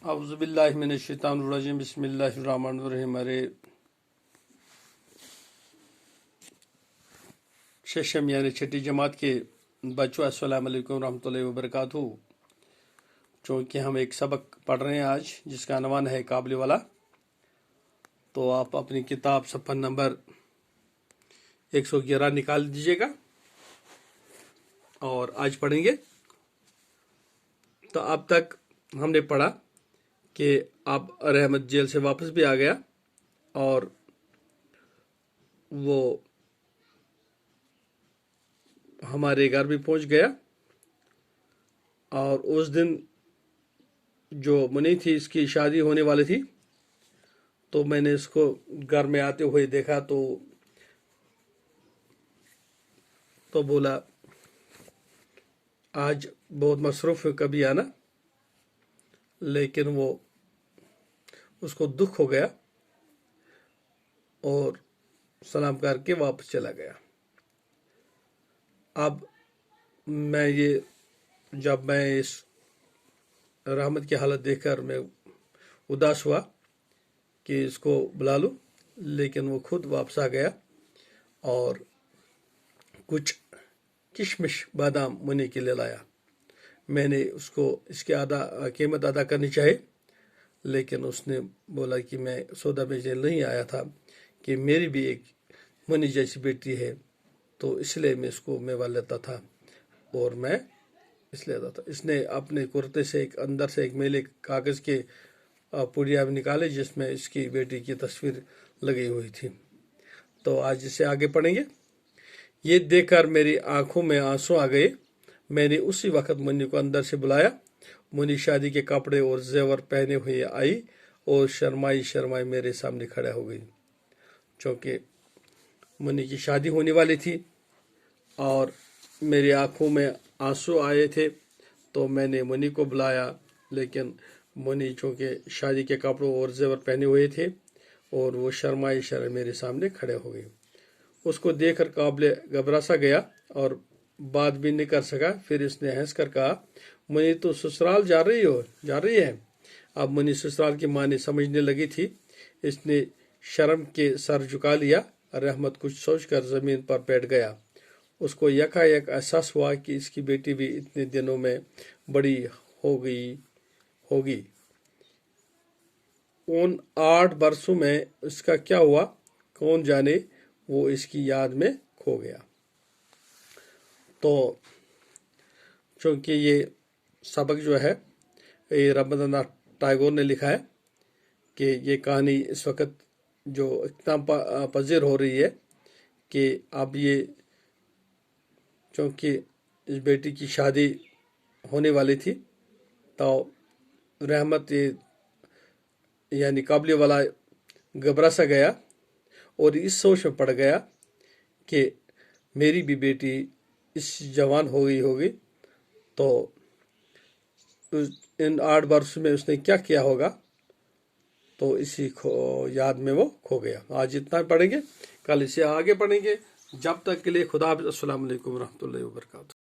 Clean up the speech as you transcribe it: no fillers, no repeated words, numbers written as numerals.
اعوذ باللہ من الشیطان الرجیم بسم اللہ الرحمن الرحیم ارے ششم یعنی چھٹی جماعت کے بچوں السلام علیکم ورحمۃ اللہ وبرکاتہ۔ چونکہ ہم ایک سبق پڑھ رہے ہیں آج جس کا عنوان ہے قابل والا، تو آپ اپنی کتاب صفحہ نمبر 111 نکال دیجیے گا اور آج پڑھیں گے۔ تو اب تک ہم نے پڑھا کہ اب رحمت جیل سے واپس بھی آ گیا اور وہ ہمارے گھر بھی پہنچ گیا، اور اس دن جو منی تھی اس کی شادی ہونے والی تھی، تو میں نے اس کو گھر میں آتے ہوئے دیکھا تو بولا آج بہت مصروف ہے، کبھی آنا، لیکن وہ اس کو دکھ ہو گیا اور سلام کر کے واپس چلا گیا۔ اب جب میں اس رحمت کی حالت دیکھ کر میں اداس ہوا کہ اس کو بلا لوں، لیکن وہ خود واپس آ گیا اور کچھ کشمش بادام منی کے لیے لایا۔ میں نے اس کو اس کی قیمت ادا کرنی چاہیے، لیکن اس نے بولا کہ میں سودا بیچنے نہیں آیا تھا، کہ میری بھی ایک منی جیسی بیٹی ہے، تو اس لیے میں اس کو میوہ لیتا تھا اور میں اس لیے لیتا تھا۔ اس نے اپنے کرتے سے اندر سے ایک میلے کاغذ کے پڑیا نکالے جس میں اس کی بیٹی کی تصویر لگی ہوئی تھی۔ تو آج اسے آگے پڑھیں گے۔ یہ دیکھ کر میری آنکھوں میں آنسو آ گئے۔ میں نے اسی وقت منی کو اندر سے بلایا۔ منی شادی کے کپڑے اور زیور پہنے ہوئے آئی اور شرمائی میرے سامنے کھڑا ہو گئی۔ چونکہ منی کی شادی ہونے والی تھی اور میری آنکھوں میں آنسو آئے تھے، تو میں نے منی کو بلایا، لیکن منی چونکہ شادی کے کپڑوں اور زیور پہنے ہوئے تھے اور وہ شرمائی میرے سامنے کھڑے ہو گئی۔ اس کو دیکھ کر قابل گھبرا سا گیا اور بات بھی نہیں کر سکا۔ پھر اس نے ہنس کر کہا، منی تو سسرال جا رہی ہے۔ اب منی سسرال کی معنی سمجھنے لگی تھی۔ اس نے شرم کے سر جھکا لیا۔ رحمت کچھ سوچ کر زمین پر بیٹھ گیا۔ اس کو یکا یک احساس ہوا کہ اس کی بیٹی بھی اتنے دنوں میں بڑی ہو گئی ہوگی۔ ان 8 برسوں میں اس کا کیا ہوا کون جانے، وہ اس کی یاد میں کھو گیا۔ تو چونکہ یہ سبق جو ہے یہ رابندر ناتھ ٹیگور نے لکھا ہے، کہ یہ کہانی اس وقت جو اختتام پذیر ہو رہی ہے، کہ اب یہ چونکہ اس بیٹی کی شادی ہونے والی تھی، تو رحمت یعنی قابل والا گھبرا سا گیا اور اس سوچ میں پڑ گیا کہ میری بھی بیٹی اس جوان ہو گئی ہوگی، تو ان 8 برسوں میں اس نے کیا کیا ہوگا، تو اسی یاد میں وہ کھو گیا۔ آج اتنا پڑھیں گے، کل اسے آگے پڑھیں گے۔ جب تک کے لیے خدا حافظ۔ السلام علیکم ورحمۃ اللہ وبرکاتہ۔